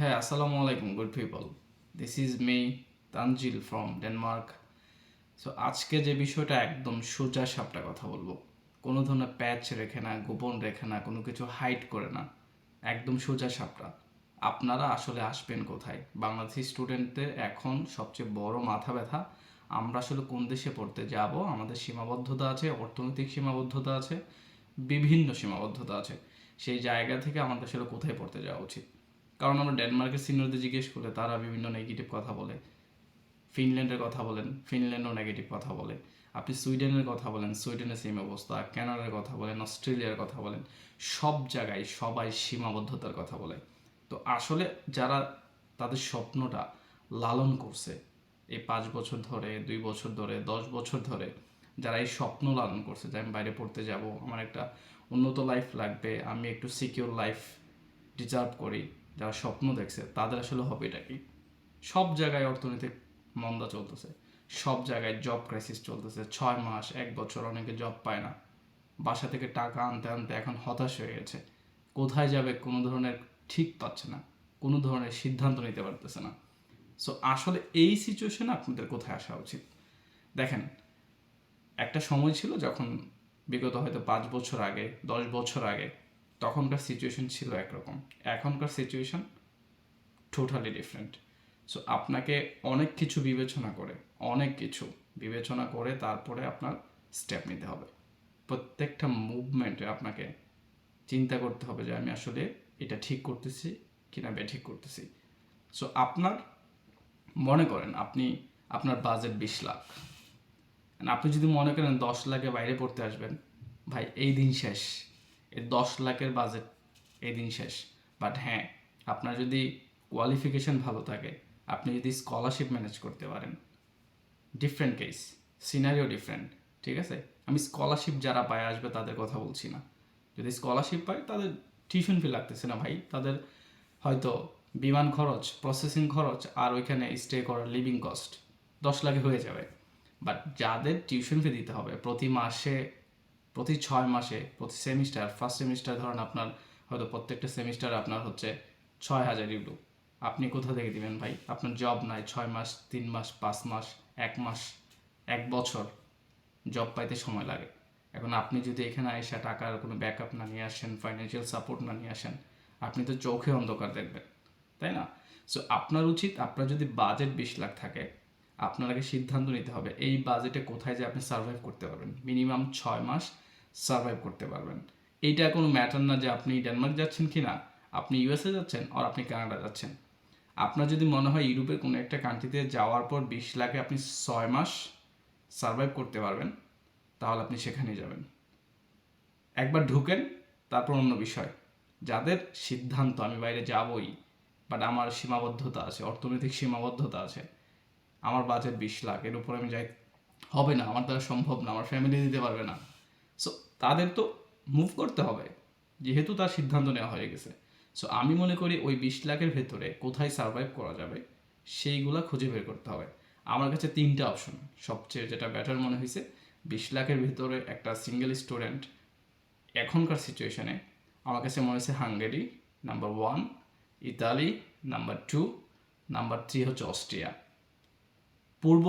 হ্যাঁ, আসসালামু আলাইকুম good people. This is me Tanzil from Denmark. So আজকে যে বিষয়টা একদম সোজা সাপটা কথা বলবো, কোনো ধরনের প্যাচ রেখে না, গোপন রেখে না, কোনো কিছু হাইড করে না, একদম সোজা সাপটা। আপনারা আসলে আসবেন কোথায়? বাংলাদেশি স্টুডেন্টদের এখন সবচেয়ে বড় মাথা ব্যথা, আমরা আসলে কোন দেশে পড়তে যাব। আমাদের সীমাবদ্ধতা আছে, অর্থনৈতিক সীমাবদ্ধতা আছে, বিভিন্ন সীমাবদ্ধতা আছে। সেই জায়গা থেকে আমাদের আসলে কোথায় পড়তে যাওয়া উচিত। কারণ আমরা ডেনমার্কের সিনিয়রদের জিজ্ঞেস করলে তারা বিভিন্ন নেগেটিভ কথা বলে। ফিনল্যান্ডের কথা বলেন, ফিনল্যান্ডও নেগেটিভ কথা বলে। আপনি সুইডেনের কথা বলেন, সুইডেনের সেম অবস্থা। কানাডার কথা বলেন, অস্ট্রেলিয়ার কথা বলেন, সব জায়গায় সবাই সীমাবদ্ধতার কথা বলে। তো আসলে যারা তাদের স্বপ্নটা লালন করছে এই 5 বছর ধরে, 2 বছর ধরে, 10 বছর ধরে, যারা এই স্বপ্ন লালন করছে যে আমি বাইরে পড়তে যাব, আমার একটা উন্নত লাইফ লাগবে, আমি একটু সিকিউর লাইফ ডিজার্ভ করি, যারা স্বপ্ন দেখছে তাদের আসলে হবেটা কি? সব জায়গায় অর্থনৈতিক মন্দা চলতেছে, সব জায়গায় জব ক্রাইসিস চলতেছে, 6 মাস 1 বছর অনেকে জব পায় না, বাসা থেকে টাকা আনতে আনতে এখন হতাশ হয়ে গেছে, কোথায় যাবে কোনো ধরনের ঠিক পাচ্ছে না, কোনো ধরনের সিদ্ধান্ত নিতে পারতেছে না। সো আসলে এই সিচুয়েশনে আপনাদের কোথায় আসা উচিত? দেখেন, একটা সময় ছিল যখন বিগত হয়তো 5 বছর আগে, 10 বছর আগে, তখনকার সিচুয়েশন ছিল একরকম, এখনকার সিচুয়েশন টোটালি ডিফারেন্ট। সো আপনাকে অনেক কিছু বিবেচনা করে, অনেক কিছু বিবেচনা করে তারপরে আপনার স্টেপ নিতে হবে। প্রত্যেকটা মুভমেন্টে আপনাকে চিন্তা করতে হবে যে আমি আসলে এটা ঠিক করতেছি কিনা বেঠিক করতেছি। সো আপনার মনে করেন আপনার বাজেট 20 লাখ, আপনি যদি মনে করেন 10 লাখে বাইরে পড়তে আসবেন, ভাই এই দিন শেষ। এই 10 লাখের বাজেট এই দিন শেষ। বাট হ্যাঁ, আপনার যদি কোয়ালিফিকেশন ভালো থাকে, আপনি যদি স্কলারশিপ ম্যানেজ করতে পারেন, ডিফারেন্ট কেস, সিনারিও ডিফারেন্ট। ঠিক আছে, আমি স্কলারশিপ যারা পায় আসবে তাদের কথা বলছি না। যদি স্কলারশিপ পায় তাদের টিউশন ফি লাগতেছে না ভাই, তাদের হয়তো বিমান খরচ, প্রসেসিং খরচ আর ওইখানে স্টে করার লিভিং কস্ট 10 লাখে হয়ে যাবে। বাট যাদের টিউশন ফি দিতে হবে প্রতি মাসে, প্রতি 6 মাসে, প্রতি সেমিস্টার, ফার্স্ট সেমিস্টার ধরেন আপনার হয়তো প্রত্যেকটা সেমিস্টার আপনার হচ্ছে 6,000 ইউরো, আপনি কোথা থেকে দিবেন ভাই? আপনার জব নাই, 6 মাস, 3 মাস, 5 মাস, 1 মাস, 1 বছর জব পাইতে সময় লাগে। এখন আপনি যদি এখানে এসে টাকার কোনো ব্যাকআপ না নিয়ে আসেন, ফাইন্যান্সিয়াল সাপোর্ট না নিয়ে আসেন, আপনি তো চোখে অন্ধকার দেখবেন, তাই না? সো আপনার উচিত, আপনার যদি বাজেট 20 লাখ থাকে, আপনার আগে সিদ্ধান্ত নিতে হবে এই বাজেটে কোথায় যে আপনি সার্ভাইভ করতে পারবেন, মিনিমাম 6 মাস সার্ভাইভ করতে পারবেন। এইটা কোনো ম্যাটার না যে আপনি ডেনমার্ক যাচ্ছেন কি না, আপনি ইউএসএ যাচ্ছেন আর আপনি কানাডা যাচ্ছেন। আপনার যদি মনে হয় ইউরোপের কোনো একটা কান্ট্রিতে যাওয়ার পর 20 লাখে আপনি 6 মাস সার্ভাইভ করতে পারবেন, তাহলে আপনি সেখানেই যাবেন। একবার ঢুকেন, তারপর অন্য বিষয়। যাদের সিদ্ধান্ত আমি বাইরে যাবই, বাট আমার সীমাবদ্ধতা আছে, অর্থনৈতিক সীমাবদ্ধতা আছে, আমার বাজেট 20 লাখ, এর উপর আমি যাই হবে না, আমার দ্বারা সম্ভব না, আমার ফ্যামিলি দিতে পারবে না। সো তাদের তো মুভ করতে হবে, যেহেতু তার সিদ্ধান্ত নেওয়া হয়ে গেছে। সো আমি মনে করি ওই 20 লাখের ভেতরে কোথায় সার্ভাইভ করা যাবে সেইগুলা খুঁজে বের করতে হবে। আমার কাছে 3টা অপশন সবচেয়ে যেটা বেটার মনে হয়েছে, 20 লাখের ভিতরে একটা সিঙ্গেল স্টুডেন্ট এখনকার সিচুয়েশনে আমার কাছে মনে হচ্ছে Hungary number 1, Italy number 2, number 3 হচ্ছে অস্ট্রিয়া। পূর্ব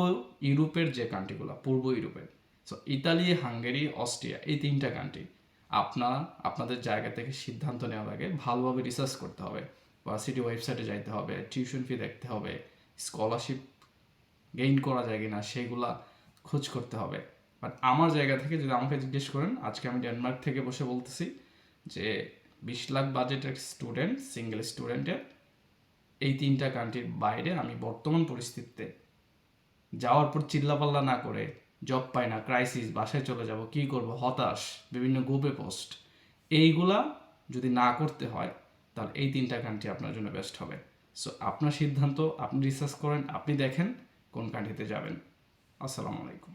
ইউরোপের যে কান্ট্রিগুলো, পূর্ব ইউরোপের, সো ইতালি, হাঙ্গেরি, অস্ট্রিয়া, এই 3টা কান্ট্রি আপনাদের জায়গা থেকে সিদ্ধান্ত নেওয়ার আগে ভালোভাবে রিসার্চ করতে হবে, ভার্সিটি ওয়েবসাইটে যাইতে হবে, টিউশন ফি দেখতে হবে, স্কলারশিপ গেইন করা যায় কিনা সেগুলা খোঁজ করতে হবে। বাট আমার জায়গা থেকে যদি আমাকে জিজ্ঞেস করেন, আজকে আমি ডেনমার্ক থেকে বসে বলতেছি যে 20 লাখ বাজেটের স্টুডেন্ট, সিঙ্গেল স্টুডেন্টের এই 3টা কান্ট্রির বাইরে আমি বর্তমান পরিস্থিতিতে যাওয়ার পর চিল্লাপাল্লা না করে, জব পাই না, ক্রাইসিস, বাসায় চলে যাব, কি করব, হতাশ, বিভিন্ন গ্রুপে পোস্ট, এইগুলা যদি না করতে হয়, তাহলে এই 3টা কান্ট্রি আপনার জন্য বেস্ট হবে। সো আপনার সিদ্ধান্ত, আপনি রিসার্চ করেন, আপনি দেখেন কোন কান্ট্রিতে যাবেন। আসসালামু আলাইকুম।